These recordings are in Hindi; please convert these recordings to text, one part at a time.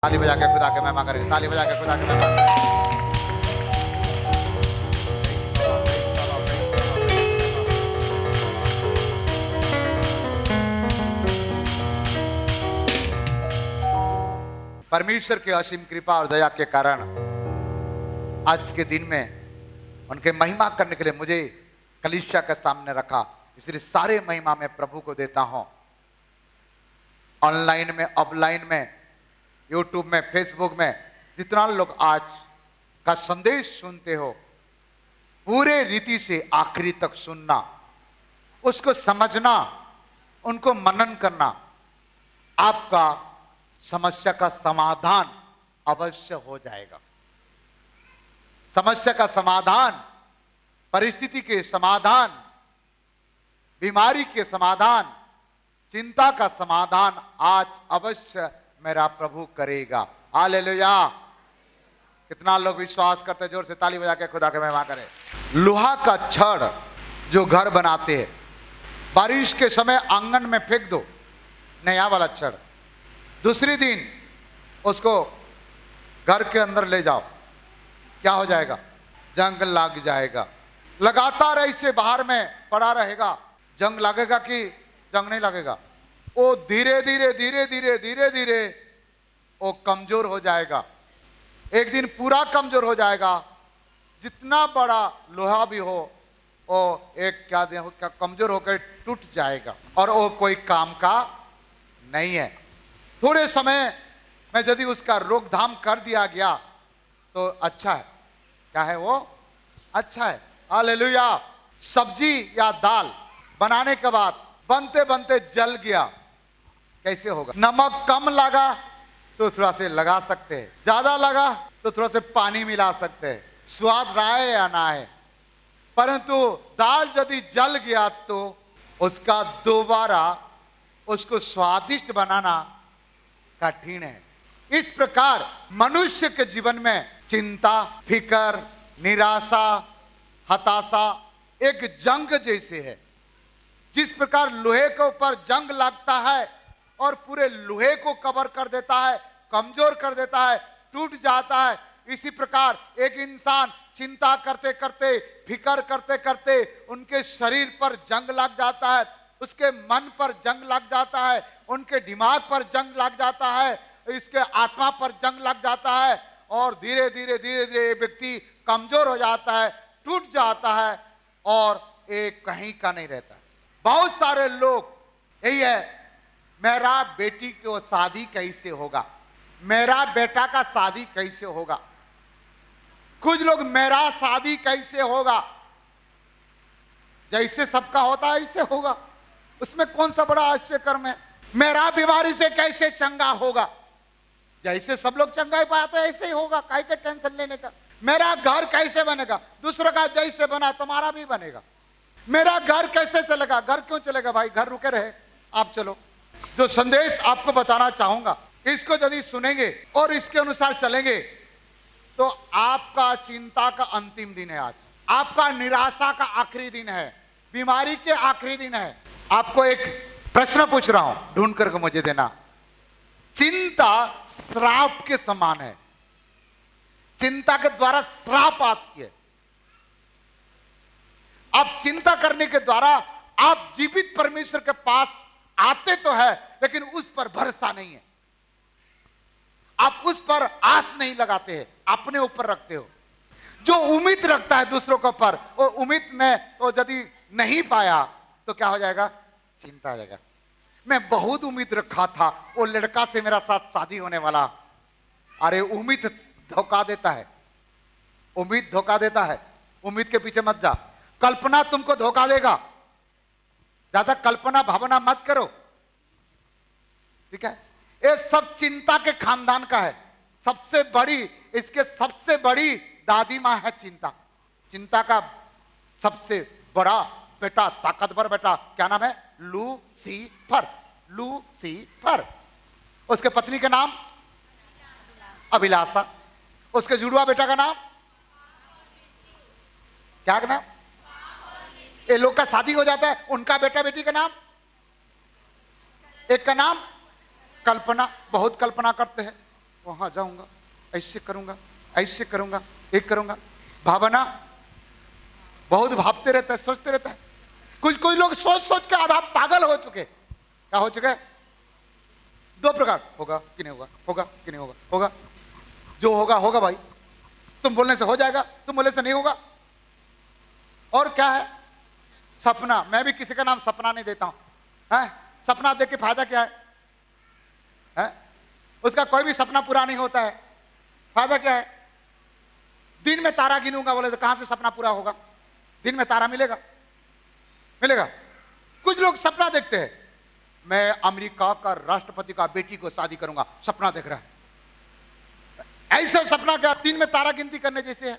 ताली बजा के खुदा के महिमा करें, ताली बजा के खुदा के महिमा करें। परमेश्वर की असीम कृपा और दया के कारण आज के दिन में उनके महिमा करने के लिए मुझे कलीसिया के सामने रखा, इसलिए सारे महिमा मैं प्रभु को देता हूं। ऑनलाइन में, ऑफलाइन में, यूट्यूब में, फेसबुक में जितना लोग आज का संदेश सुनते हो, पूरे रीति से आखिरी तक सुनना, उसको समझना, उनको मनन करना, आपका समस्या का समाधान अवश्य हो जाएगा। समस्या का समाधान, परिस्थिति के समाधान, बीमारी के समाधान, चिंता का समाधान आज अवश्य मेरा प्रभु करेगा। हालेलुया। कितना लोग विश्वास करते हैं? जोर से ताली बजा के खुदा के महिमा करें। लोहा का छड़ जो घर बनाते हैं, बारिश के समय आंगन में फेंक दो, नया वाला छड़, दूसरी दिन उसको घर के अंदर ले जाओ, क्या हो जाएगा? जंग लग जाएगा। लगातार ऐसे बाहर में पड़ा रहेगा, जंग लगेगा कि जंग नहीं लगेगा? वो धीरे धीरे धीरे धीरे धीरे धीरे वो कमजोर हो जाएगा। एक दिन पूरा कमजोर हो जाएगा। जितना बड़ा लोहा भी हो, वो एक क्या कमजोर होकर टूट जाएगा और वो कोई काम का नहीं है। थोड़े समय में यदि उसका रोकथाम कर दिया गया तो अच्छा है। क्या है वो? अच्छा है। हालेलुया। सब्जी या दाल बनाने के बाद बनते बनते जल गया, कैसे होगा? नमक कम लगा तो थोड़ा से लगा सकते हैं, ज्यादा लगा तो थोड़ा से पानी मिला सकते हैं, स्वाद रहा है या ना है। परंतु दाल यदि जल गया तो उसका दोबारा उसको स्वादिष्ट बनाना कठिन है। इस प्रकार मनुष्य के जीवन में चिंता, फिकर, निराशा, हताशा एक जंग जैसे है। जिस प्रकार लोहे के ऊपर जंग लगता है और पूरे लोहे को कवर कर देता है, कमजोर कर देता है, टूट जाता है, इसी प्रकार एक इंसान चिंता करते करते, फिकर करते करते उनके शरीर पर जंग लग जाता है, उसके मन पर जंग लग जाता है, उनके दिमाग पर जंग लग जाता है, इसके आत्मा पर जंग लग जाता है और धीरे धीरे धीरे धीरे व्यक्ति कमजोर हो जाता है, टूट जाता है और एक कहीं का नहीं रहता। बहुत सारे लोग यही है, मेरा बेटी को शादी कैसे होगा, मेरा बेटा का शादी कैसे होगा। कुछ लोग मेरा शादी कैसे होगा, जैसे सबका होता है ऐसे होगा, उसमें कौन सा बड़ा आश्चर्यकर्म है। मेरा बीमारी से कैसे चंगा होगा, जैसे सब लोग चंगाई पाते हैं ऐसे ही होगा, काहे के टेंशन लेने का। मेरा घर कैसे बनेगा, दूसरों का जैसे बना तुम्हारा भी बनेगा। मेरा घर कैसे चलेगा, घर क्यों चलेगा भाई, घर रुके रहे, आप चलो। जो संदेश आपको बताना चाहूंगा, इसको यदि सुनेंगे और इसके अनुसार चलेंगे तो आपका चिंता का अंतिम दिन है आज, आपका निराशा का आखिरी दिन है, बीमारी के आखिरी दिन है। आपको एक प्रश्न पूछ रहा हूं, ढूंढ करके मुझे देना। चिंता श्राप के समान है, चिंता के द्वारा श्राप आती है। आप चिंता करने के द्वारा आप जीवित परमेश्वर के पास आते तो है, लेकिन उस पर भरोसा नहीं है, आप उस पर आस नहीं लगाते हैं, अपने ऊपर रखते हो। जो उम्मीद रखता है दूसरों के ऊपर, वो उम्मीद में वो यदि नहीं पाया तो क्या हो जाएगा? चिंता आ जाएगा। मैं बहुत उम्मीद रखा था, वो लड़का से मेरा साथ शादी होने वाला। अरे उम्मीद धोखा देता है, उम्मीद धोखा देता है। उम्मीद के पीछे मत जा, कल्पना तुमको धोखा देगा। ज्यादा कल्पना भावना मत करो, ठीक है? ये सब चिंता के खानदान का है। सबसे बड़ी, इसके सबसे बड़ी दादी मां है चिंता। चिंता का सबसे बड़ा बेटा, ताकतवर बेटा, क्या नाम है? लूसीफर। लूसीफर। उसके पत्नी का नाम अभिलाषा। उसके जुड़वा बेटा का नाम क्या का नाम? ये लोग का शादी हो जाता है, उनका बेटा बेटी का नाम, एक का नाम कल्पना। बहुत कल्पना करते हैं, वहां जाऊंगा, ऐसे करूंगा, ऐसे करूंगा, एक करूंगा। भावना बहुत भावते रहता है, सोचते रहता है। कुछ कुछ लोग सोच सोच के आधा पागल हो चुके। क्या हो चुके? दो प्रकार, होगा कि नहीं होगा, होगा कि नहीं होगा, होगा। जो होगा होगा भाई, तुम बोलने से हो जाएगा, तुम बोलने से नहीं होगा। और क्या है? सपना। मैं भी किसी का नाम सपना नहीं देता हूं, है? सपना देख के फायदा क्या है? उसका कोई भी सपना पूरा नहीं होता है, फायदा क्या है? दिन में तारा गिनूंगा बोले तो कहां से सपना पूरा होगा? दिन में तारा मिलेगा? मिलेगा? कुछ लोग सपना देखते हैं, मैं अमेरिका का राष्ट्रपति का बेटी को शादी करूंगा, सपना देख रहा है। ऐसा सपना क्या दिन में तारा गिनती करने जैसे है?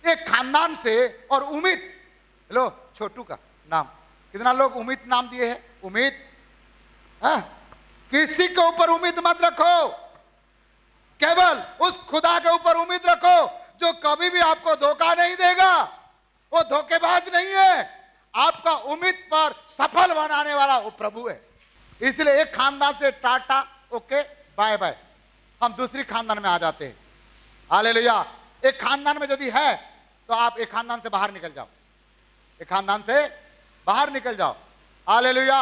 एक खानदान से और उम्मीद, लो छोटू का नाम, कितना लोग उम्मीद नाम दिए हैं, उम्मीद। किसी के ऊपर उम्मीद मत रखो, केवल उस खुदा के ऊपर उम्मीद रखो जो कभी भी आपको धोखा नहीं देगा। वो धोखेबाज नहीं है, आपका उम्मीद पर सफल बनाने वाला वो प्रभु है। इसलिए एक खानदान से टाटा ओके बाय बाय, हम दूसरी खानदान में आ जाते हैं। हालेलुया। एक खानदान में यदि है तो आप एक खानदान से बाहर निकल जाओ, एक खानदान से बाहर निकल जाओ। हालेलुया।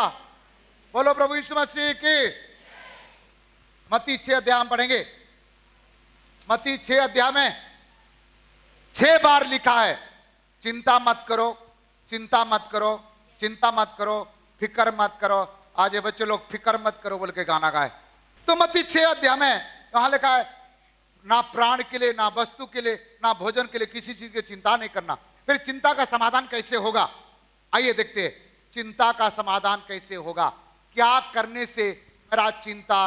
बोलो प्रभु यीशु मसीह की। मत्ती 6 अध्याय हम पढ़ेंगे। मत्ती 6 अध्याय में 6 बार लिखा है, चिंता मत करो, चिंता मत करो, चिंता मत करो, फिक्र मत करो। आज ये बच्चे लोग फिक्र मत करो बोल के गाना गाए। तो मत्ती 6 अध्याय में कहां लिखा है, ना प्राण के लिए, ना वस्तु के लिए, ना भोजन के लिए किसी चीज की चिंता नहीं करना। फिर चिंता का समाधान कैसे होगा? आइए देखते हैं चिंता का समाधान कैसे होगा। क्या करने से मेरा चिंता,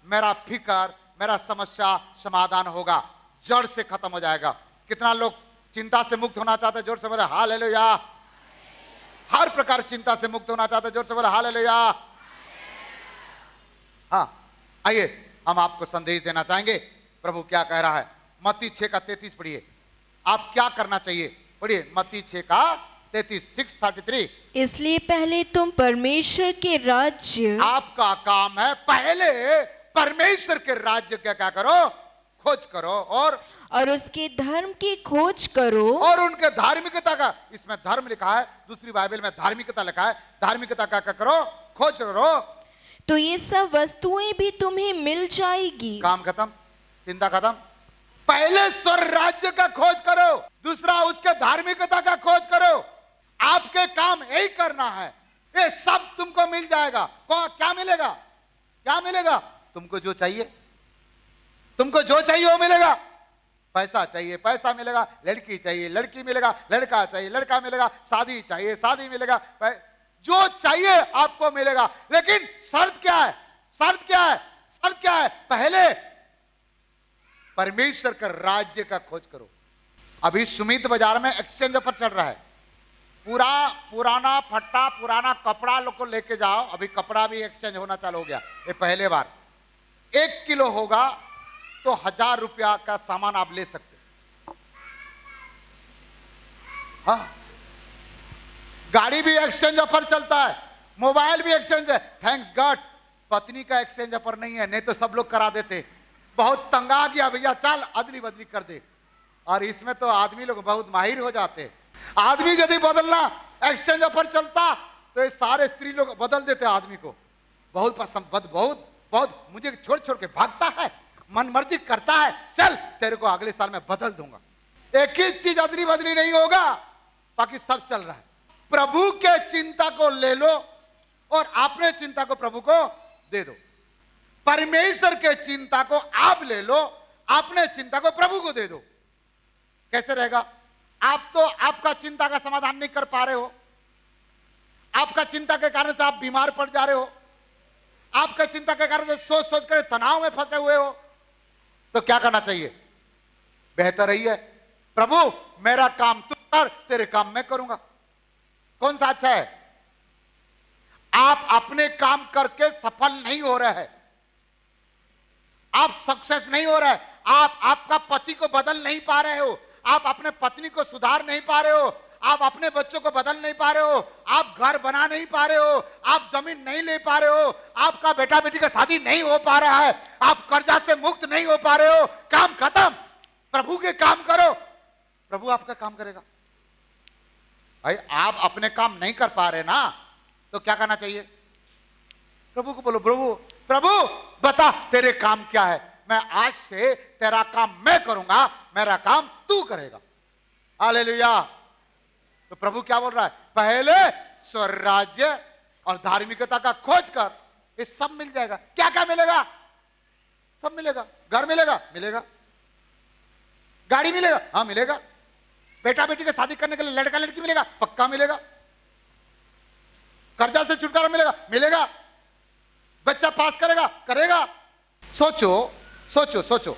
मेरा फिक्र, मेरा समस्या समाधान होगा, जड़ से खत्म हो जाएगा। कितना लोग चिंता से मुक्त होना चाहते हैं? जोर से बोले हालेलुया। हर प्रकार चिंता से मुक्त होना चाहते हैं? जोर से बोले हालेलुया। हाँ, आइए हम आपको संदेश देना चाहेंगे, प्रभु क्या कह रहा है। मत्ती 6 का 33 पढ़िए। आप क्या करना चाहिए? पढ़िए मत्ती 6 का 33, 6:33। इसलिए पहले तुम परमेश्वर के राज्य, आपका काम है पहले परमेश्वर के राज्य क्या क्या करो? खोज करो, और उसके धर्म की खोज करो, और उनके धार्मिकता का, इसमें धर्म लिखा है, दूसरी बाइबल में धार्मिकता लिखा है। धार्मिकता का क्या करो? खोज करो, तो ये सब वस्तुएं भी तुम्हें मिल जाएगी। काम खत्म, चिंता खत्म। पहले स्वर्ग राज्य का खोज करो, दूसरा उसके धार्मिकता का खोज करो। आपके काम यही करना है, ये सब तुमको मिल जाएगा। क्या मिलेगा? क्या मिलेगा? तुमको जो चाहिए, तुमको जो चाहिए वो मिलेगा। पैसा चाहिए, पैसा मिलेगा। लड़की चाहिए, लड़की मिलेगा। लड़का चाहिए, लड़का मिलेगा। शादी चाहिए, शादी मिलेगा। जो चाहिए आपको मिलेगा। लेकिन शर्त क्या है? शर्त क्या है? शर्त क्या है? पहले परमेश्वर का राज्य का खोज करो। अभी सुमित बाजार में एक्सचेंज ऑफर चल रहा है। पूरा पुराना फट्टा, पुराना कपड़ा लोग को लेके जाओ। अभी कपड़ा भी एक्सचेंज होना चालू हो गया, ये पहले बार। 1 किलो होगा तो 1000 रुपया का सामान आप ले सकते। हाँ, गाड़ी भी एक्सचेंज ऑफर चलता है, मोबाइल भी एक्सचेंज है। थैंक्स गॉड पत्नी का एक्सचेंज ऑफर नहीं है, नहीं तो सब लोग करा देते। बहुत तंग आ गया भैया, चल अदली बदली कर दे। और इसमें तो आदमी लोग बहुत माहिर हो जाते हैं। आदमी यदि बदलना एक्सचेंज ऑफर चलता तो ये सारे स्त्री लोग बदल देते आदमी को। बहुत पसंद, बहुत बहुत मुझे छोड़ छोड़ के भागता है, मन मर्जी करता है, चल तेरे को अगले साल में बदल दूंगा। एक ही चीज अदली बदली नहीं होगा, बाकी सब चल रहा है। प्रभु के चिंता को ले लो और अपने चिंता को प्रभु को दे दो। परमेश्वर के चिंता को आप ले लो, अपने चिंता को प्रभु को दे दो। कैसे रहेगा? आप तो आपका चिंता का समाधान नहीं कर पा रहे हो, आपका चिंता के कारण से आप बीमार पड़ जा रहे हो, आपका चिंता के कारण से सोच सोच कर तनाव में फंसे हुए हो। तो क्या करना चाहिए? बेहतर यही है, प्रभु मेरा काम तू कर, तेरे काम मैं करूंगा। कौन सा अच्छा है? आप अपने काम करके सफल नहीं हो रहे हैं, आप सक्सेस नहीं हो रहे हैं, आप आपका पति को बदल नहीं पा रहे हो, आप अपने पत्नी को सुधार नहीं पा रहे हो, आप अपने बच्चों को बदल नहीं पा रहे हो, आप घर बना नहीं पा रहे हो, आप जमीन नहीं ले पा रहे हो, आपका बेटा बेटी का शादी नहीं हो पा रहा है, आप कर्जा से मुक्त नहीं हो पा रहे हो, काम खत्म, प्रभु के काम करो, प्रभु आपका काम करेगा। भाई आप अपने काम नहीं कर पा रहे ना, तो क्या करना चाहिए? प्रभु को बोलो, प्रभु प्रभु बता तेरे काम क्या है, मैं आज से तेरा काम मैं करूंगा, मेरा काम तू करेगा। हालेलुया। तो प्रभु क्या बोल रहा है? पहले स्वराज्य और धार्मिकता का खोज कर, ये सब मिल जाएगा। क्या क्या मिलेगा? सब मिलेगा। घर मिलेगा, मिलेगा। गाड़ी मिलेगा, हाँ मिलेगा। बेटा बेटी का शादी करने के लिए लड़का लड़की मिलेगा, पक्का मिलेगा। कर्जा से छुटकारा मिलेगा, मिलेगा। बच्चा पास करेगा, करेगा। सोचो सोचो सोचो,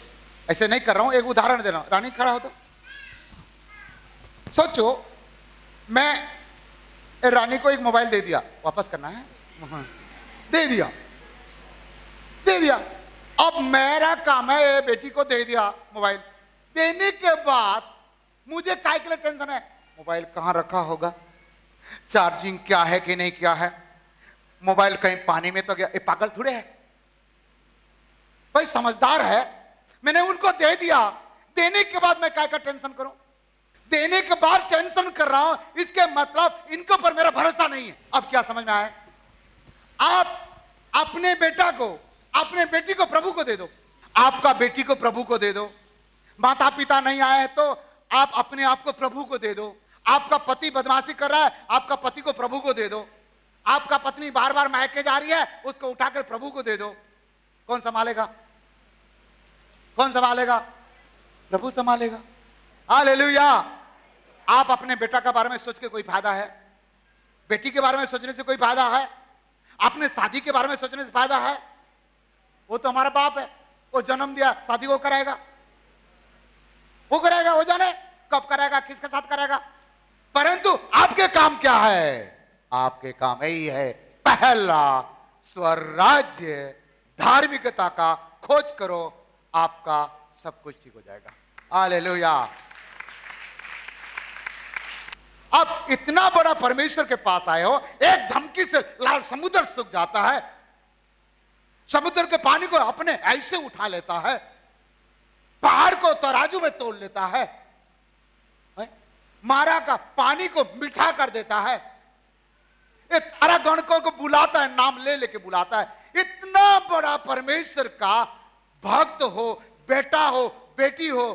ऐसे नहीं कर रहा हूं, एक उदाहरण दे रहा हूं। रानी खड़ा हो तो सोचो, मैं रानी को एक मोबाइल दे दिया, वापस करना है, दे दिया, दे दिया। अब मेरा काम है, ये बेटी को दे दिया मोबाइल। देने के बाद मुझे काय के लिए टेंशन है? मोबाइल कहां रखा होगा, चार्जिंग क्या है कि नहीं क्या है, मोबाइल कहीं पानी में तो गया। ये पागल थोड़े है भाई, समझदार है। मैंने उनको दे दिया, देने के बाद मैं काय का टेंशन करूं? देने के बाद टेंशन कर रहा हूं, इसके मतलब इनके ऊपर मेरा भरोसा नहीं है। अब क्या समझ में आया? आप अपने बेटा को, अपने बेटी को प्रभु को दे दो, आपका बेटी को प्रभु को दे दो। माता पिता नहीं आए तो आप अपने आप को प्रभु को दे दो। आपका पति बदमाशी कर रहा है, आपका पति को प्रभु को दे दो। आपका पत्नी बार बार मायके जा रही है, उसको उठाकर प्रभु को दे दो। कौन संभालेगा? कौन संभालेगा? प्रभु संभालेगा। हालेलुया। आप अपने बेटा के बारे में सोच के कोई फायदा है? बेटी के बारे में सोचने से कोई फायदा है? अपने शादी के बारे में सोचने से फायदा है? वो तो हमारा बाप है, वो जन्म दिया, शादी वो कराएगा, वो कराएगा, वो जाने कब कराएगा, किसके साथ कराएगा। परंतु आपके काम क्या है? आपके काम यही है, पहला स्वराज्य धार्मिकता का खोज करो, आपका सब कुछ ठीक हो जाएगा। हालेलुया। अब इतना बड़ा परमेश्वर के पास आए हो, एक धमकी से लाल समुद्र सूख जाता है, समुद्र के पानी को अपने ऐसे उठा लेता है, पहाड़ को तराजू में तोल लेता है, मारा का पानी को मीठा कर देता है, तारा गणकों को बुलाता है, नाम ले लेके बुलाता है। इतना बड़ा परमेश्वर का भक्त हो, बेटा हो, बेटी हो,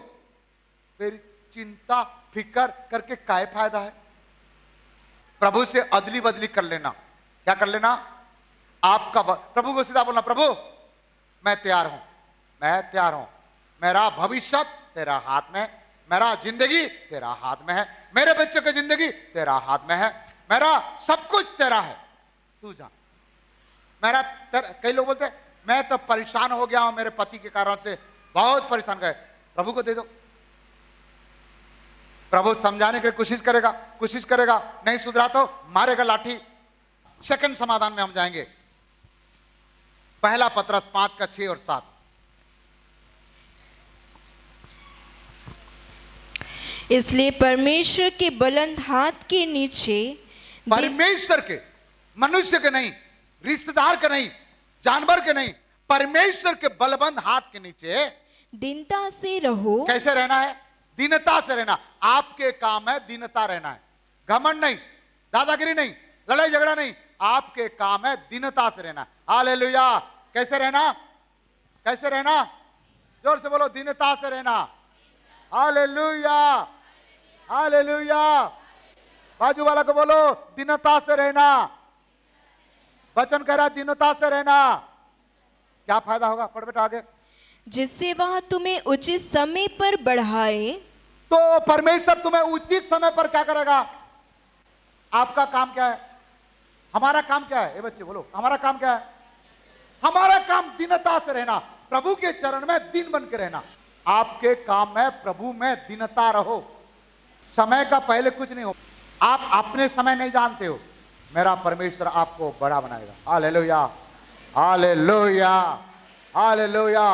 मेरी चिंता फिकर करके काय फायदा है? प्रभु से अदली बदली कर लेना। क्या कर लेना? आपका प्रभु को सीधा बोलना, प्रभु मैं तैयार हूं, मैं तैयार हूं, मेरा भविष्य तेरा हाथ में, मेरा जिंदगी तेरा हाथ में है, मेरे बच्चों की जिंदगी तेरा हाथ में है, मेरा सब कुछ तेरा है, तू जान। मेरा कई लोग बोलते हैं मैं तो परेशान हो गया हूं मेरे पति के कारण से, बहुत परेशान गए। प्रभु को दे दो, प्रभु समझाने की कोशिश करेगा, नहीं सुधरा तो मारेगा लाठी। सेकंड समाधान में हम जाएंगे, पहला पत्रस 5:6 और 7। इसलिए परमेश्वर के बुलंद हाथ के नीचे, परमेश्वर के, मनुष्य के नहीं, रिश्तेदार के नहीं, जानवर के नहीं, परमेश्वर के बलबंद हाथ के नीचे दीनता से रहो। कैसे रहना है? दीनता से रहना। आपके काम है दीनता रहना है, घमंड नहीं, दादागिरी नहीं, लड़ाई झगड़ा नहीं, आपके काम है दीनता से रहना। हालेलुया। कैसे रहना? कैसे रहना? जोर से बोलो, दीनता से रहना। Hallelujah, hallelujah. बाजू वाला को बोलो, दीनता से रहना। वचन कह रहा दीनता से रहना। क्या फायदा होगा? पढ़ बेटा आगे। जिससे वह तुम्हें उचित समय पर बढ़ाए। तो परमेश्वर तुम्हें उचित समय पर क्या करेगा? आपका काम क्या है? हमारा काम क्या है? ये बच्चे बोलो, हमारा काम क्या है? हमारा काम दीनता से रहना, प्रभु के चरण में दीन बन के रहना। आपके काम में प्रभु में दीनता रहो। समय का पहले कुछ नहीं हो, आप अपने समय नहीं जानते हो, मेरा परमेश्वर आपको बड़ा बनाएगा। Hallelujah, hallelujah, hallelujah.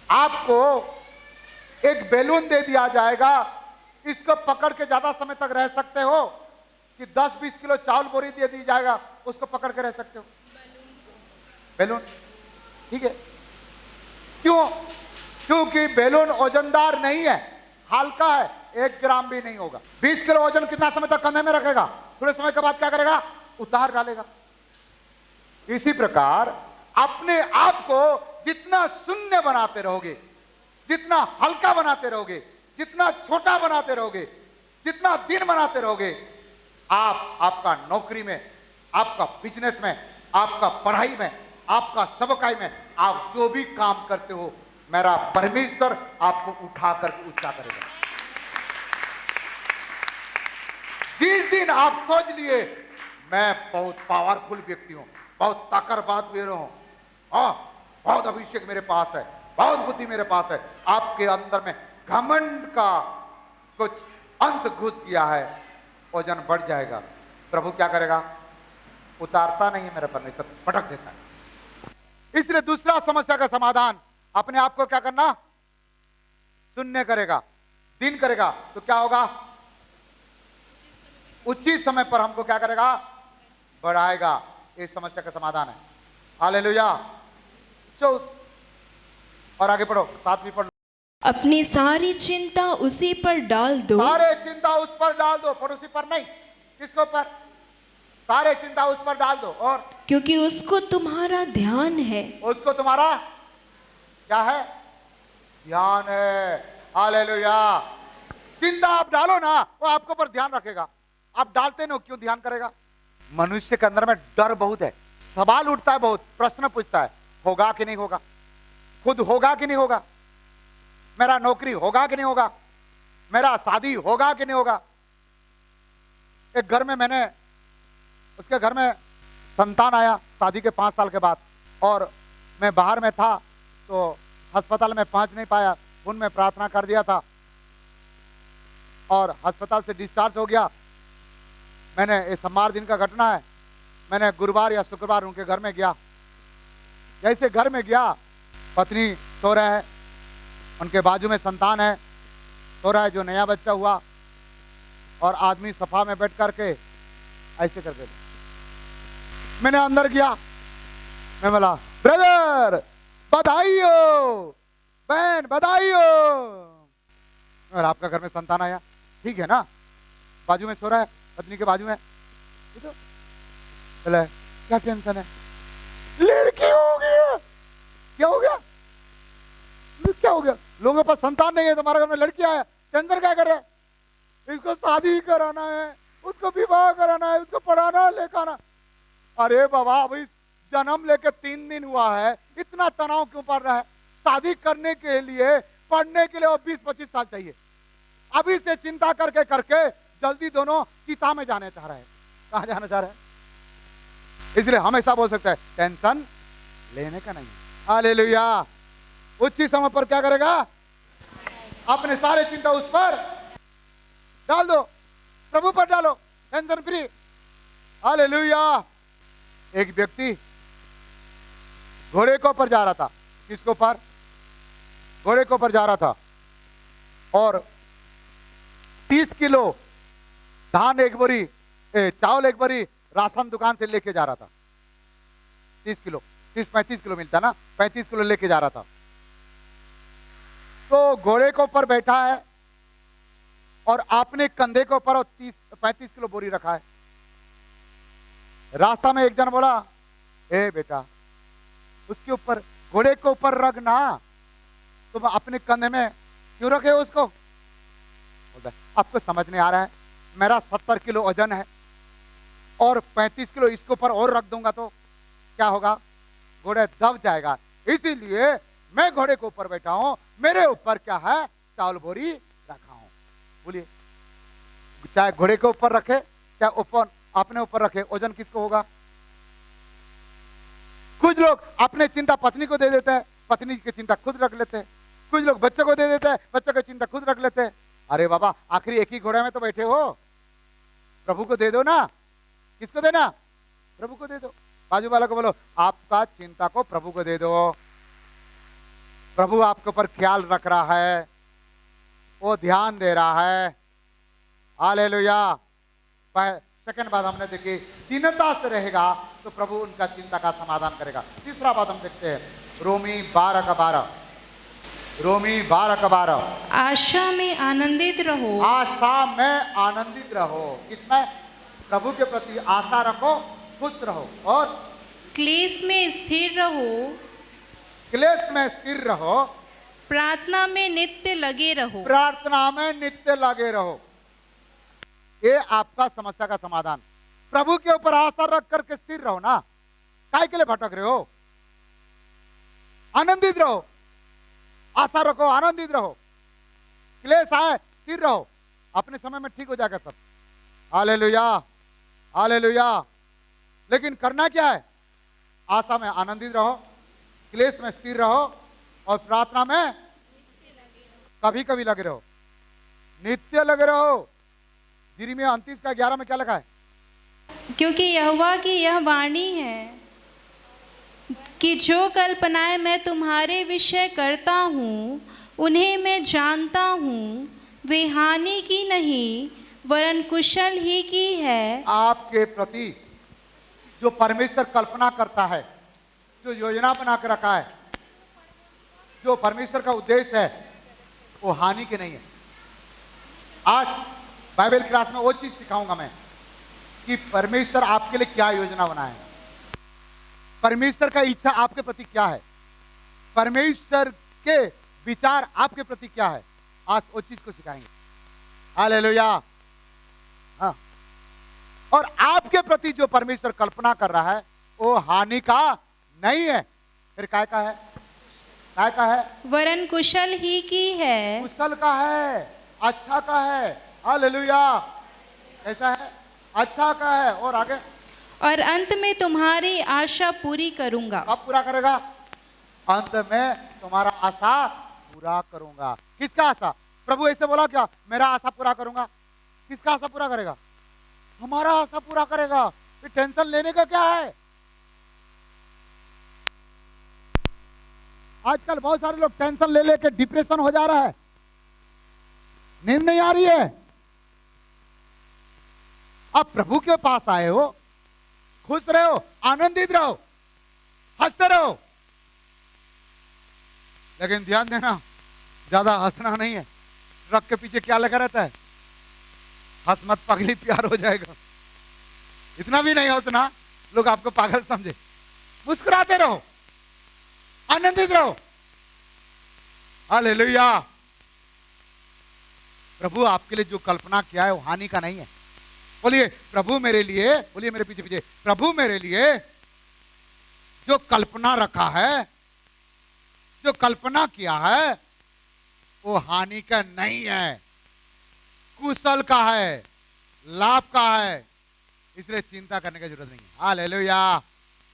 आपको एक बैलून दे दिया जाएगा, इसको पकड़ के ज्यादा समय तक रह सकते हो कि 10-20 किलो चावल बोरी दे दी जाएगा उसको पकड़ के रह सकते हो? बैलून, ठीक है। क्यों? क्योंकि बैलून वजनदार नहीं है, हल्का है, 1 ग्राम भी नहीं होगा। 20 किलो वजन कितना समय तक कंधे में रखेगा? थोड़े समय के बाद क्या करेगा? उतार डालेगा। इसी प्रकार अपने आप को जितना शून्य बनाते रहोगे, जितना हल्का बनाते रहोगे, जितना छोटा बनाते रहोगे, जितना दिन बनाते रहोगे, आपका नौकरी में, आपका बिजनेस में, आपका पढ़ाई में, आपका सबकाई में, आप जो भी काम करते हो, मेरा परमेश्वर आपको उठा करके ऊंचा करेगा। जिस दिन आप सोच लिए मैं बहुत पावरफुल व्यक्ति हूं, बहुत ताकतवर वीर हूं, बहुत अभिषेक मेरे पास है, बहुत बुद्धि मेरे पास है, आपके अंदर में घमंड का कुछ अंश घुस गया है, वजन बढ़ जाएगा। प्रभु क्या करेगा? उतारता नहीं है मेरा परमेश्वर, पटक देता है। इसलिए दूसरा समस्या का समाधान, अपने आप को क्या करना? शून्य करेगा, दिन करेगा, तो क्या होगा? उचित समय पर हमको क्या करेगा? बढ़ाएगा। इस समस्या का समाधान है। हालेलुया। और आगे पढ़ो, 7वीं पढ़ लो। अपनी सारी चिंता उसी पर डाल दो। सारे चिंता उस पर डाल दो, पड़ोसी पर नहीं। किसके ऊपर? सारे चिंता उस पर डाल दो। और क्योंकि उसको तुम्हारा ध्यान है। उसको तुम्हारा क्या है? ध्यान है। हालेलुया। चिंता आप डालो ना, वो आपके ऊपर ध्यान रखेगा। आप डालते ना, क्यों ध्यान करेगा? मनुष्य के अंदर में डर बहुत है, सवाल उठता है, बहुत प्रश्न पूछता है, होगा कि नहीं होगा, खुद होगा कि नहीं होगा, मेरा नौकरी होगा कि नहीं होगा, मेरा शादी होगा कि नहीं होगा। एक घर में मैंने, उसके घर में संतान आया शादी के 5 साल के बाद, और मैं बाहर में था तो अस्पताल में पहुंच नहीं पाया। उन में प्रार्थना कर दिया था और अस्पताल से डिस्चार्ज हो गया। मैंने, ये सोमवार दिन का घटना है, मैंने गुरुवार या शुक्रवार उनके घर में गया। जैसे घर में गया, पत्नी सो रहे है, उनके बाजू में संतान है, सो रहा है, जो नया बच्चा हुआ, और आदमी सफा में बैठ करके ऐसे करके। मैंने अंदर गया, मैं बोला, ब्रदर बधाई हो, बहन बधाई हो। और आपका घर में संतान आया, ठीक है ना? बाजू में सो रहा है, पत्नी के बाजू में। बोले, क्या टेंशन है? लड़की हो गया। क्या हो गया? क्या हो गया? लोगों के पास संतान नहीं है, तुम्हारे घर में लड़की आया, टेंशन क्या कर रहे हैं? इसको शादी कराना है, उसको विवाह कराना है, उसको पढ़ाना लिखाना। अरे बाबा, अभी जन्म लेके 3 दिन हुआ है, इतना तनाव क्यों पड़ रहा है? शादी करने के लिए, पढ़ने के लिए वो 20-25 साल चाहिए। अभी से चिंता करके करके जल्दी दोनों चिता में जाने चाह रहे हैं। कहां जाना चाह रहे हैं? इसलिए हमेशा बोल सकता है, टेंशन लेने का नहीं। हालेलुया। उचित समय पर क्या करेगा? अपने सारे चिंता उस पर डाल दो, प्रभु पर डालो, टेंशन फ्री। हालेलुया। एक व्यक्ति घोड़े के ऊपर जा रहा था। किसके ऊपर? घोड़े के ऊपर जा रहा था, और 30 किलो धान एक बोरी, चावल एक बोरी राशन दुकान से लेके जा रहा था। 30 किलो, 30-35 किलो मिलता ना, 35 किलो लेके जा रहा था। तो घोड़े के ऊपर बैठा है और आपने कंधे के ऊपर 30-35 किलो बोरी रखा है। रास्ता में एक जन बोला, ए बेटा, उसके ऊपर, घोड़े के ऊपर रख ना, तुम अपने कंधे में क्यों रखे हो उसको? आपको समझ नहीं आ रहा है? मेरा 70 किलो वजन है और 35 किलो इसके ऊपर और रख दूंगा तो क्या होगा? घोड़े दब जाएगा। इसीलिए मैं घोड़े के ऊपर बैठा हूं, मेरे ऊपर क्या है? चावल बोरी रखा हूं। बोलिए, चाहे घोड़े के ऊपर रखे, चाहे ऊपर अपने ऊपर रखे, वजन किसको होगा? कुछ लोग अपने चिंता पत्नी को दे देते हैं, पत्नी की चिंता खुद रख लेते हैं। कुछ लोग बच्चे को दे देते हैं, बच्चे की चिंता खुद रख लेते हैं। अरे बाबा, आखिरी एक ही घोड़े में तो बैठे हो, प्रभु को दे दो ना। किसको देना? प्रभु को दे दो। बाजू वाला को बोलो, आपका चिंता को प्रभु को दे दो। प्रभु आपके ऊपर ख्याल रख रहा है, वो ध्यान दे रहा है। हालेलुया। सेकंड बात हमने देखी, दीनता से रहेगा तो प्रभु उनका चिंता का समाधान करेगा। तीसरा बात हम देखते हैं, रोमी 12 का 12। रोमी 12 का 12। आशा में आनंदित रहो। आशा में आनंदित रहो। किसमें? प्रभु के प्रति आशा रखो, खुश रहो, और क्लेश में स्थिर रहो। क्लेश में स्थिर रहो। प्रार्थना में नित्य लगे रहो। प्रार्थना में नित्य लगे रहो। ये आपका समस्या का समाधान। प्रभु के ऊपर आशा रख करके स्थिर रहो ना, काय के लिए भटक रहे हो? आनंदित रहो, आशा रखो, आनंदित रहो। क्लेश आए, स्थिर रहो, अपने समय में ठीक हो जाएगा सब। Hallelujah, hallelujah. लेकिन करना क्या है? आशा में आनंदित रहो, क्लेश में स्थिर रहो, और प्रार्थना में कभी कभी लगे रहो, नित्य लगे रहो। यिर्मयाह 29:11 में क्या लिखा है? क्योंकि यहोवा की यह वाणी है कि जो कल्पनाएं मैं तुम्हारे विषय करता हूँ उन्हें मैं जानता हूँ, वे हानि की नहीं वरन कुशल ही की है। आपके प्रति जो परमेश्वर कल्पना करता है, जो योजना बना के रखा है, जो परमेश्वर का उद्देश्य है, वो हानि के नहीं है। आज बाइबल क्लास में वो चीज सिखाऊंगा मैं कि परमेश्वर आपके लिए क्या योजना बनाए है, परमेश्वर का इच्छा आपके प्रति क्या है, परमेश्वर के विचार आपके प्रति क्या है। आज वो चीज को सिखाएंगे। हालेलुया। हाँ, और आपके प्रति जो परमेश्वर कल्पना कर रहा है वो हानि का नहीं है, फिर काय का है? काय का है? वरन कुशल ही की है। कुशल का है, अच्छा का है। हालेलुया। कैसा है? अच्छा का है। और आगे, और अंत में तुम्हारी आशा पूरी करूंगा। कब पूरा करेगा? अंत में तुम्हारा आशा पूरा करूंगा। किसका आशा? प्रभु ऐसे बोला क्या, मेरा आशा पूरा करूंगा? किसका आशा पूरा करेगा? हमारा आशा पूरा करेगा। फिर टेंशन लेने का क्या है? आजकल बहुत सारे लोग टेंशन ले लेके डिप्रेशन हो जा रहा है, नींद नहीं आ रही है। आप प्रभु के पास आए हो, खुश रहो, आनंदित रहो, हंसते रहो। लेकिन ध्यान देना, ज्यादा हंसना नहीं है। ट्रक के पीछे क्या लगा रहता है? हंस मत पगली, प्यार हो जाएगा। इतना भी नहीं हंसना, लोग आपको पागल समझे। मुस्कुराते रहो, आनंदित रहो। हालेलुया। प्रभु आपके लिए जो कल्पना किया है वो हानि का नहीं है। बोलिए प्रभु मेरे लिए, बोलिए मेरे पीछे पीछे, प्रभु मेरे लिए जो कल्पना रखा है, जो कल्पना किया है, वो हानि का नहीं है, कुशल का है, लाभ का है। इसलिए चिंता करने की जरूरत नहीं है। हालेलुया।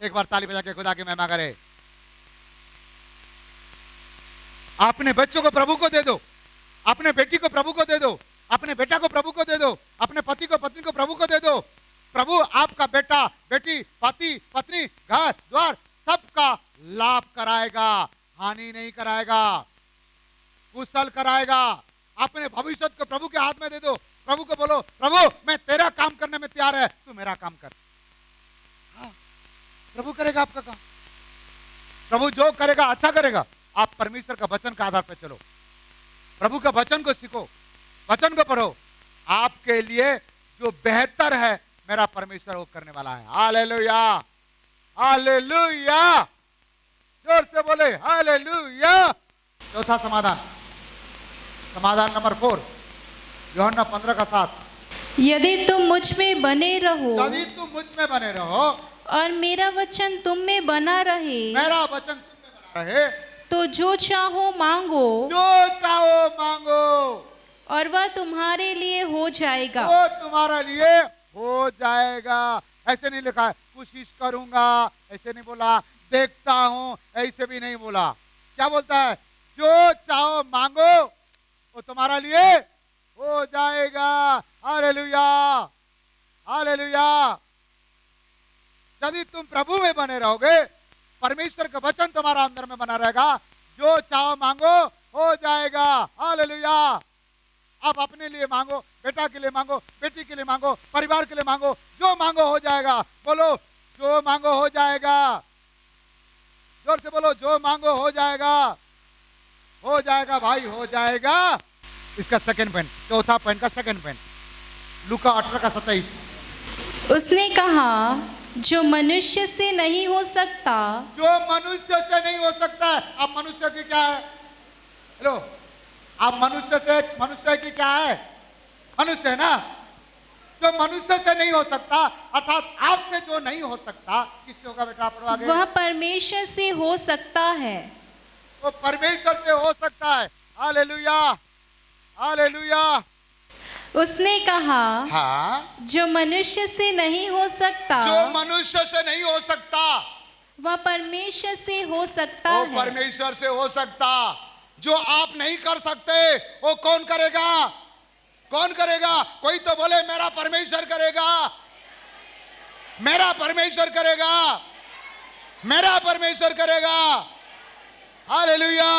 एक बार ताली बजा के खुदा की महिमा करे। अपने बच्चों को प्रभु को दे दो, अपने बेटी को प्रभु को दे दो, अपने बेटा को प्रभु को दे दो, अपने पति को पत्नी को प्रभु को दे दो। प्रभु आपका बेटा बेटी, पति पत्नी, घर द्वार सबका लाभ कराएगा, हानि नहीं कराएगा, कुशल कराएगा। अपने भविष्य को प्रभु के हाथ में दे दो। प्रभु को बोलो, प्रभु मैं तेरा काम करने में तैयार है, तू मेरा काम कर। हाँ, प्रभु करेगा आपका काम। प्रभु जो करेगा अच्छा करेगा। आप परमेश्वर का वचन के आधार पर चलो, प्रभु का वचन को सीखो, वचन को पढ़ो। आपके लिए जो बेहतर है मेरा परमेश्वर वो करने वाला है। Hallelujah, hallelujah. जोर से बोले हालेलुया। चौथा समाधान, समाधान नंबर 4, यूहन्ना 15:7। यदि तुम मुझ में बने रहो, यदि तुम मुझ में बने रहो और मेरा वचन तुम में बना रहे, मेरा वचन तुम में बना रहे, तो जो चाहो मांगो, जो चाहो मांगो, और वह तुम्हारे लिए हो जाएगा। वो तुम्हारे लिए हो जाएगा। ऐसे नहीं लिखा है कोशिश करूंगा, ऐसे नहीं बोला, देखता हूं, ऐसे भी नहीं बोला। क्या बोलता है? जो चाहो मांगो वो तुम्हारा लिए हो जाएगा। Hallelujah, hallelujah. यदि तुम प्रभु में बने रहोगे, परमेश्वर का वचन तुम्हारा अंदर में बना रहेगा, जो चाहो मांगो हो जाएगा। हालेलुया। आप अपने लिए मांगो, बेटा के लिए मांगो, बेटी के लिए मांगो, परिवार के लिए मांगो, जो मांगो हो जाएगा। बोलो जो मांगो हो जाएगा। जोर से बोलो जो मांगो हो जाएगा। हो जाएगा भाई, हो जाएगा। इसका सेकंड पॉइंट, चौथा पॉइंट का सेकंड पॉइंट, लूका 18:27। उसने कहा जो मनुष्य से नहीं हो सकता, जो मनुष्य से नहीं हो सकता है। अब मनुष्य की क्या है? हेलो, आप मनुष्य की क्या है? मनुष्य है ना। जो मनुष्य से नहीं हो सकता, अर्थात आपसे जो नहीं हो सकता, किससे होगा बेटा? आप आगे। वह परमेश्वर से हो सकता है। वो परमेश्वर से हो सकता है। Hallelujah, hallelujah. उसने कहा हाँ, जो मनुष्य से नहीं हो सकता, जो मनुष्य से नहीं हो सकता, वह परमेश्वर से हो सकता वो है। परमेश्वर से हो सकता। जो आप नहीं कर सकते वो कौन करेगा? कौन करेगा? कोई तो बोले मेरा परमेश्वर करेगा, मेरा परमेश्वर करेगा, मेरा परमेश्वर करेगा। हालेलुया।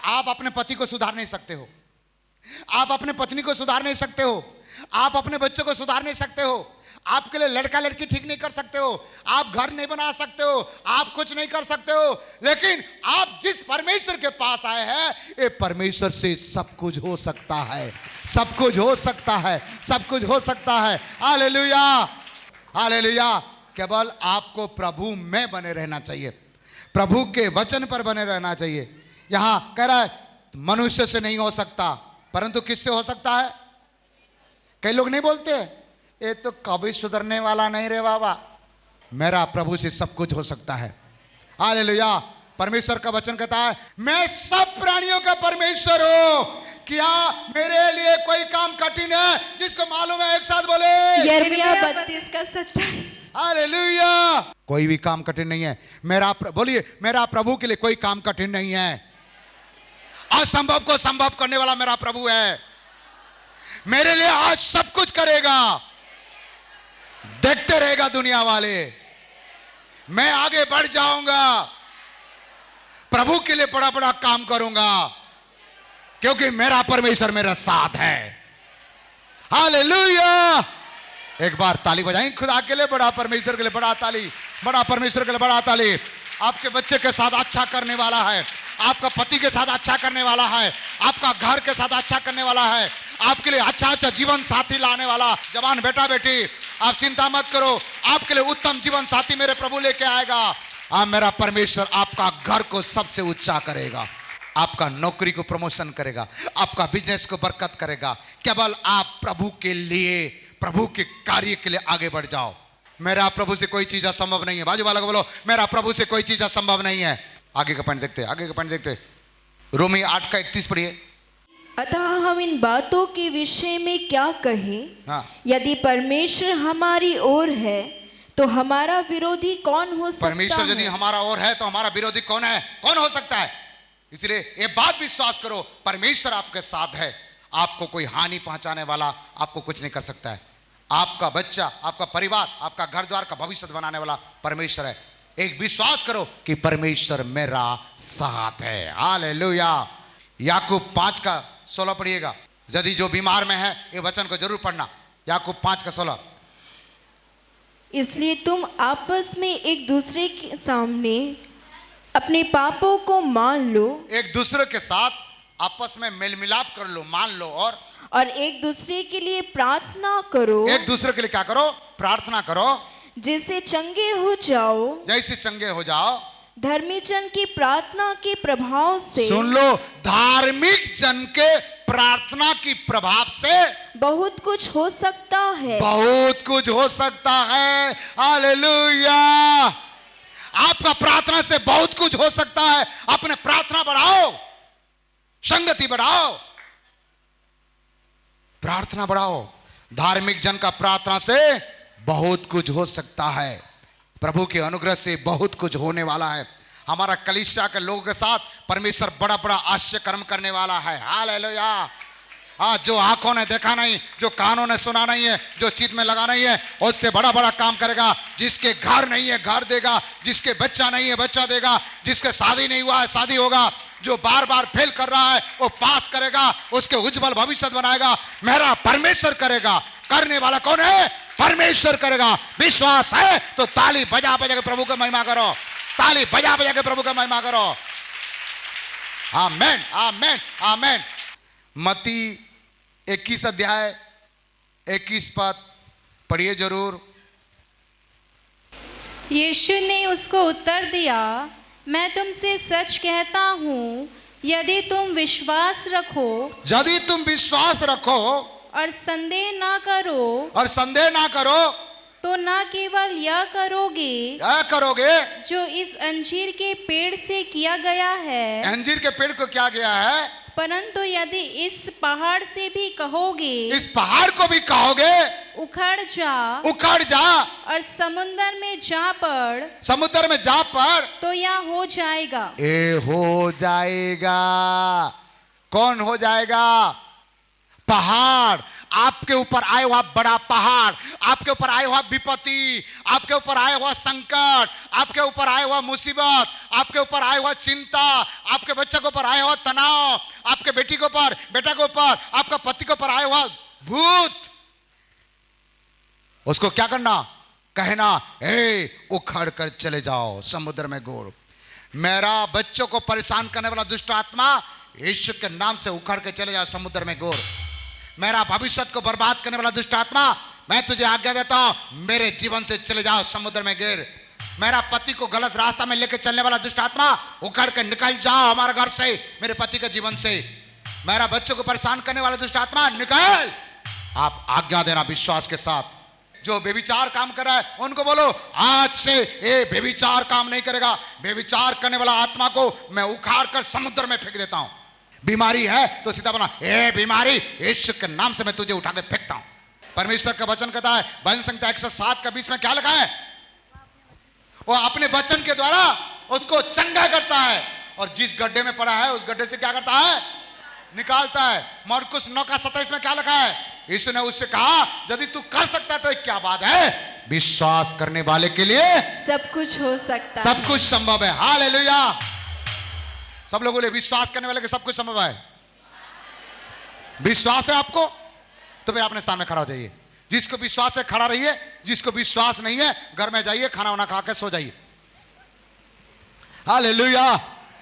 आप अपने पति को सुधार नहीं सकते हो, आप अपने पत्नी को सुधार नहीं सकते हो, आप अपने बच्चों को सुधार नहीं सकते हो, आपके लिए लड़का लड़की ठीक नहीं कर सकते हो, आप घर नहीं बना सकते हो, आप कुछ नहीं कर सकते हो। लेकिन आप जिस परमेश्वर के पास आए हैं, ये परमेश्वर से सब कुछ हो सकता है, सब कुछ हो सकता है, सब कुछ हो सकता है। Hallelujah, hallelujah. केवल आपको प्रभु में बने रहना चाहिए, प्रभु के वचन पर बने रहना चाहिए। यहां कह रहा है मनुष्य से नहीं हो सकता, परंतु किससे हो सकता है? कई लोग नहीं बोलते ये तो कभी सुधरने वाला नहीं रे बाबा। मेरा प्रभु से सब कुछ हो सकता है। हालेलुया। परमेश्वर का वचन कहता है मैं सब प्राणियों का परमेश्वर हूं। क्या मेरे लिए कोई काम कठिन है? जिसको मालूम है एक साथ बोले यिर्मयाह 32:27। हालेलुया। कोई भी काम कठिन नहीं है। बोलिए मेरा प्रभु के लिए कोई काम कठिन नहीं है। असंभव को संभव करने वाला मेरा प्रभु है। मेरे लिए आज सब कुछ करेगा। देखते रहेगा दुनिया वाले, मैं आगे बढ़ जाऊंगा, प्रभु के लिए बड़ा बड़ा काम करूंगा, क्योंकि मेरा परमेश्वर मेरा साथ है। हालेलुया। एक बार ताली बजाएं खुदा के लिए, बड़ा परमेश्वर के लिए बड़ा ताली, बड़ा परमेश्वर के लिए बड़ा ताली। आपके बच्चे के साथ अच्छा करने वाला है, आपका पति के साथ अच्छा करने वाला है, आपका घर के साथ अच्छा करने वाला है, आपके लिए अच्छा अच्छा जीवन साथी लाने वाला। जवान बेटा बेटी आप चिंता मत करो, आपके लिए उत्तम जीवन साथी मेरे प्रभु लेके आएगा। मेरा परमेश्वर आपका घर को सबसे ऊंचा करेगा, आपका नौकरी को प्रमोशन करेगा, आपका बिजनेस को बरकत करेगा। केवल आप प्रभु के लिए, प्रभु के कार्य के लिए आगे बढ़ जाओ। मेरा प्रभु से कोई चीज असंभव नहीं है। बाजू वाला को बोलो मेरा प्रभु से कोई चीज असंभव नहीं है। आगे का पॉइंट देखते, आगे का पॉइंट देखते। रोमी 8:31 पढ़िए। अतः हम इन बातों के विषय में क्या कहें? हाँ। यदि परमेश्वर हमारी ओर है तो हमारा विरोधी कौन हो सकता है? परमेश्वर यदि हमारा ओर है तो हमारा विरोधी कौन है? कौन हो सकता है? इसलिए ये बात विश्वास करो, परमेश्वर आपके साथ है। आपको कोई हानि पहुंचाने वाला आपको कुछ नहीं कर सकता है। आपका बच्चा, आपका परिवार, आपका घर द्वार का भविष्य बनाने वाला परमेश्वर है। एक विश्वास करो कि परमेश्वर मेरा साथ है। हालेलुया। याकूब 5:16 पढ़िएगा। यदि जो बीमार में है ये वचन को जरूर पढ़ना। याकूब 5:16। इसलिए तुम आपस में एक दूसरे के सामने अपने पापों को मान लो, एक दूसरे के साथ आपस में मेल मिलाप कर लो, मान लो, और एक दूसरे के लिए प्रार्थना करो। एक दूसरे के लिए क्या करो? प्रार्थना करो, जिससे चंगे हो जाओ। जैसे चंगे हो जाओ। धर्मी जन की प्रार्थना के प्रभाव से, सुन लो, धार्मिक जन के प्रार्थना की प्रभाव से बहुत कुछ हो सकता है। बहुत कुछ हो सकता है। हालेलुया। आपका प्रार्थना से बहुत कुछ हो सकता है। अपने प्रार्थना बढ़ाओ, संगति बढ़ाओ, प्रार्थना बढ़ाओ। धार्मिक जन का प्रार्थना से बहुत कुछ हो सकता है। प्रभु के अनुग्रह से बहुत कुछ होने वाला है। हमारा कलीसिया के लोगों के साथ परमेश्वर बड़ा बड़ा आश्चर्य कर्म करने वाला है। हालेलुया। हाँ, जो आंखों ने देखा नहीं, जो कानों ने सुना नहीं है, जो चित्त में लगा नहीं है, उससे बड़ा बड़ा काम करेगा। जिसके घर नहीं है घर देगा, जिसके बच्चा नहीं है बच्चा देगा, जिसके शादी नहीं हुआ है शादी होगा, जो बार बार फेल कर रहा है वो पास करेगा, उसके उज्जवल भविष्य बनाएगा। मेरा परमेश्वर करेगा। करने वाला कौन है? परमेश्वर करेगा। विश्वास है तो ताली बजा बजा के प्रभु का महिमा करो, ताली बजा बजा के प्रभु का महिमा करो। आमेन, आमेन, आमेन। मत्ती 21 अध्याय 21 पद पढ़िए जरूर। यीशु ने उसको उत्तर दिया, मैं तुमसे सच कहता हूँ, यदि तुम विश्वास रखो और संदेह ना करो तो न केवल यह करोगे जो इस अंजीर के पेड़ से किया गया है, अंजीर के पेड़ को क्या गया है, परंतु यदि इस पहाड़ से भी कहोगे, इस पहाड़ को भी कहोगे उखड़ जा और समुद्र में जा पड़, तो यह हो जाएगा। ए हो जाएगा। कौन हो जाएगा? पहाड़। आपके ऊपर आया हुआ बड़ा पहाड़, आपके ऊपर आया हुआ विपत्ति, आपके ऊपर आया हुआ संकट, आपके ऊपर आया हुआ मुसीबत, आपके ऊपर आया हुआ चिंता, आपके बच्चे के ऊपर आया हुआ तनाव, आपके बेटी के ऊपर, बेटा के ऊपर, आपका पति के ऊपर आया हुआ भूत, उसको क्या करना? कहना, ए उखड़ कर चले जाओ समुद्र में गोड़। मेरा बच्चों को परेशान करने वाला दुष्ट आत्मा, यीशु के नाम से उखड़ के चले जाओ समुद्र में गोड़। मेरा भविष्य को बर्बाद करने वाला दुष्ट आत्मा, मैं तुझे आज्ञा देता हूं, मेरे जीवन से चले जाओ समुद्र में गिर। मेरा पति को गलत रास्ता में लेकर चलने वाला दुष्ट आत्मा, उखड़ के निकल जाओ हमारे घर से, मेरे पति के जीवन से। मेरा बच्चों को परेशान करने वाला दुष्ट आत्मा, निकल। आप आज्ञा देना विश्वास के साथ। जो बेविचार काम कर रहा है उनको बोलो, आज से ये बेविचार काम नहीं करेगा। बेविचार करने वाला आत्मा को मैं उखाड़ कर समुद्र में फेंक देता हूं। बीमारी है तो सीधा बोला, ए बीमारी, यीशु के नाम से मैं तुझे उठा के फेंकता हूं। परमेश्वर का वचन कहता है, भजन संहिता 107 का 20 में क्या लिखा है? वो अपने वचन के द्वारा उसको चंगा करता है, और जिस गड्ढे में पड़ा है उस गड्ढे से क्या करता है? निकालता है। मरकुस 9 का 27 में क्या लिखा है? यीशु ने उससे कहा, यदि तू कर सकता है तो क्या बात है, विश्वास करने वाले के लिए सब कुछ हो सकता है, सब कुछ संभव है। हालेलुया। सब लोगों ने विश्वास करने वाले के सब कुछ संभव है। विश्वास है आपको तो फिर अपने स्थान में खड़ा हो जाइए। जिसको विश्वास है खड़ा रहिए, जिसको विश्वास नहीं है घर में जाइए, खाना वाना खा के सो जाइए। हालेलुया।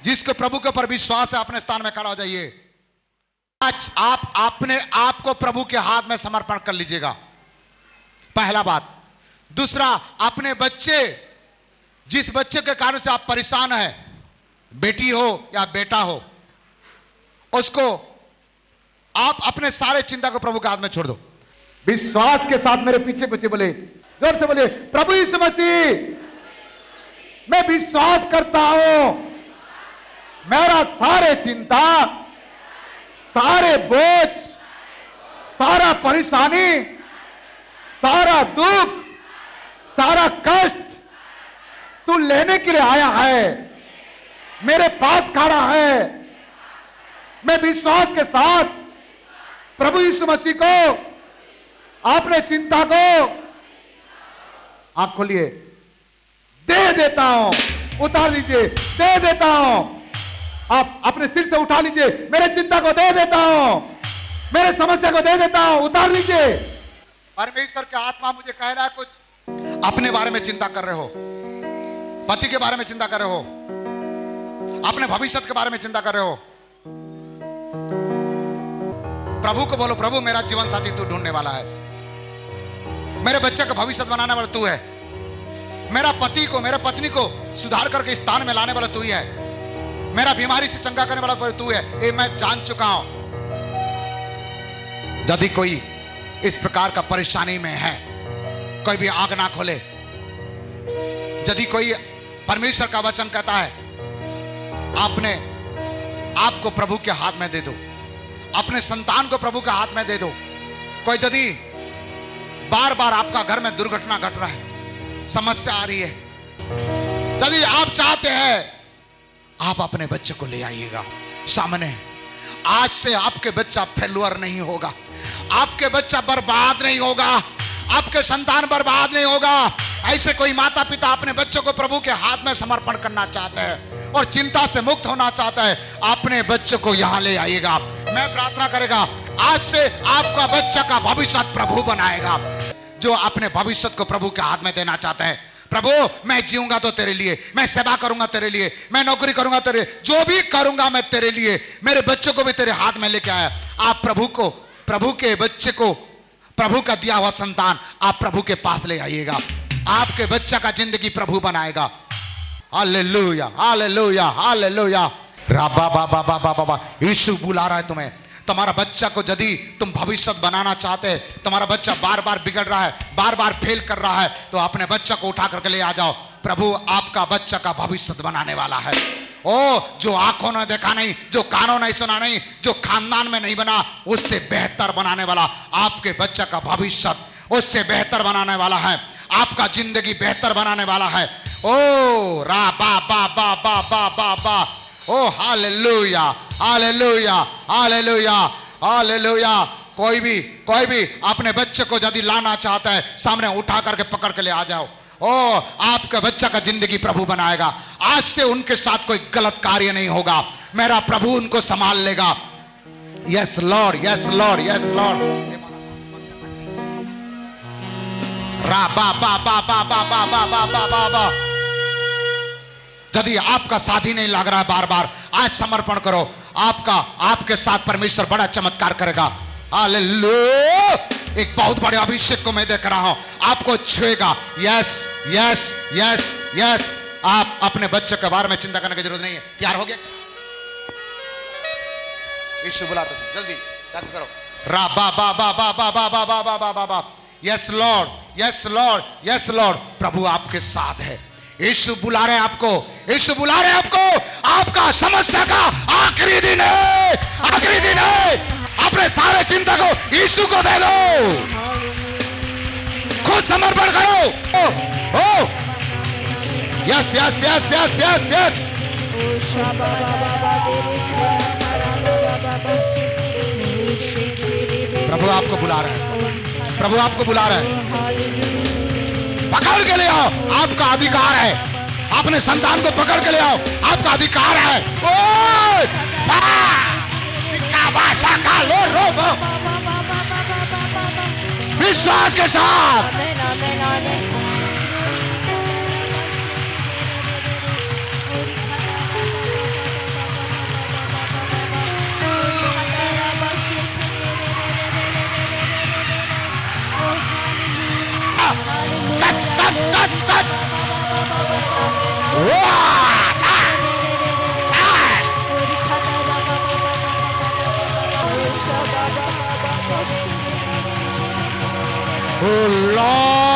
जिसको प्रभु के ऊपर विश्वास है अपने स्थान में खड़ा हो जाइए। आज आप अपने आप को प्रभु के हाथ में समर्पण कर लीजिएगा, पहला बात। दूसरा, अपने बच्चे, जिस बच्चे के कारण से आप परेशान हैं, बेटी हो या बेटा हो, उसको आप अपने सारे चिंता को प्रभु के हाथ में छोड़ दो। विश्वास के साथ मेरे पीछे पीछे बोले, जोर से बोले, प्रभु यीशु मसीह, मैं विश्वास करता हूं, मेरा सारे चिंता, सारे बोझ, सारा परेशानी, सारा दुख, सारा कष्ट तू लेने के लिए आया है, मेरे पास खड़ा है। मैं विश्वास के साथ प्रभु यीशु मसीह को, अपने चिंता को, आंख खोलिए, दे देता हूं। उतार लीजिए, दे देता हूं। आप अपने सिर से उठा लीजिए, मेरे चिंता को दे देता हूं, मेरे समस्या को दे देता हूं। उतार लीजिए। परमेश्वर का आत्मा मुझे कह रहा है कुछ। अपने बारे में चिंता कर रहे हो, पति के बारे में चिंता कर रहे हो, अपने भविष्य के बारे में चिंता कर रहे हो, प्रभु को बोलो, प्रभु मेरा जीवन साथी तू ढूंढने वाला है, मेरे बच्चे का भविष्य बनाने वाला तू है, मेरा पति को, मेरे पत्नी को सुधार करके स्थान में लाने वाला तू ही है, मेरा बीमारी से चंगा करने वाला तू है। ये मैं जान चुका हूं। यदि कोई इस प्रकार का परेशानी में है, कोई भी आंख ना खोले। यदि कोई परमेश्वर का वचन कहता है, आपने आपको प्रभु के हाथ में दे दो, अपने संतान को प्रभु के हाथ में दे दो। कोई यदि बार बार आपका घर में दुर्घटना घट रहा है, समस्या आ रही है, यदि आप चाहते हैं, आप अपने बच्चे को ले आइएगा सामने, आज से आपके बच्चा फेलुअर नहीं होगा, आपके बच्चा बर्बाद नहीं होगा, आपके संतान बर्बाद नहीं होगा। ऐसे कोई माता पिता अपने बच्चों को प्रभु के हाथ में समर्पण करना चाहते हैं और चिंता से मुक्त होना चाहता है, अपने बच्चों को यहां ले आइएगा। मैं प्रार्थना करेगा, आज से आपका बच्चा का भविष्य प्रभु बनाएगा। जो अपने भविष्य को प्रभु के हाथ में देना चाहता है, प्रभु मैं जीऊंगा तो तेरे लिए, मैं सेवा करूंगा तेरे लिए, मैं नौकरी करूंगा तेरे, जो भी करूंगा मैं तेरे लिए, मेरे बच्चों को भी तेरे हाथ में लेके आया। आप प्रभु के बच्चे को, प्रभु का दिया हुआ संतान आप प्रभु के पास ले आइएगा। आपके बच्चा का जिंदगी प्रभु बनाएगा। Hallelujah, hallelujah, hallelujah. राबा बाबा बाबा बाबा, यीशु बुला रहा है तुम्हें। तुम्हारा बच्चा को यदि तुम भविष्य बनाना चाहते हैं, तुम्हारा बच्चा बार बार बिगड़ रहा है, बार बार फेल कर रहा है, तो अपने बच्चा को उठा करके ले आ जाओ। प्रभु आपका बच्चा का भविष्य बनाने वाला है। ओ जो आंखों ने देखा नहीं, जो कानों ने सुना नहीं, जो खानदान में नहीं बना, उससे बेहतर बनाने वाला आपके बच्चा का भविष्य, उससे बेहतर बनाने वाला है, आपका जिंदगी बेहतर बनाने वाला है। ओ रा बा बा बा बा बा बा बा, ओ हालेलुया, हालेलुया, हालेलुया, हालेलुया। कोई भी अपने बच्चे को यदि लाना चाहता है, सामने उठा करके पकड़ के ले आ जाओ। ओ आपका बच्चा का जिंदगी प्रभु बनाएगा। आज से उनके साथ कोई गलत कार्य नहीं होगा, मेरा प्रभु उनको संभाल लेगा। Yes lord, yes lord, yes Lord. रा बा बा बा बा बा बा बा बा बा बा बा। यदि आपका शादी नहीं लग रहा है बार बार, आज समर्पण करो, आपके साथ परमेश्वर बड़ा चमत्कार करेगा। हालेलुया। एक बहुत बड़े अभिषेक को मैं देख रहा हूं, आपको छुएगा। Yes yes yes yes. आप अपने बच्चे के बारे में चिंता करने की जरूरत नहीं है। तैयार हो गया? यीशु बुला तो जल्दी करो। रा बा बा बा बा बा बा बा बा बा बा बा। Yes lord, yes lord, yes lord. प्रभु आपके साथ है। यीशु बुला रहे हैं आपको, यीशु बुला रहे हैं आपको। आपका समस्या का आखिरी दिन है, आखिरी दिन है। अपने सारे चिंता को यीशु को दे दो, खुद समर्पण करो। Oh yes yes yes yes yes yes. प्रभु आपको बुला रहे हैं, प्रभु आपको बुला रहे हैं। पकड़ के ले आओ, आपका अधिकार है। अपने संतान को पकड़ के ले आओ, आपका अधिकार है। विश्वास के साथ Oh Lord.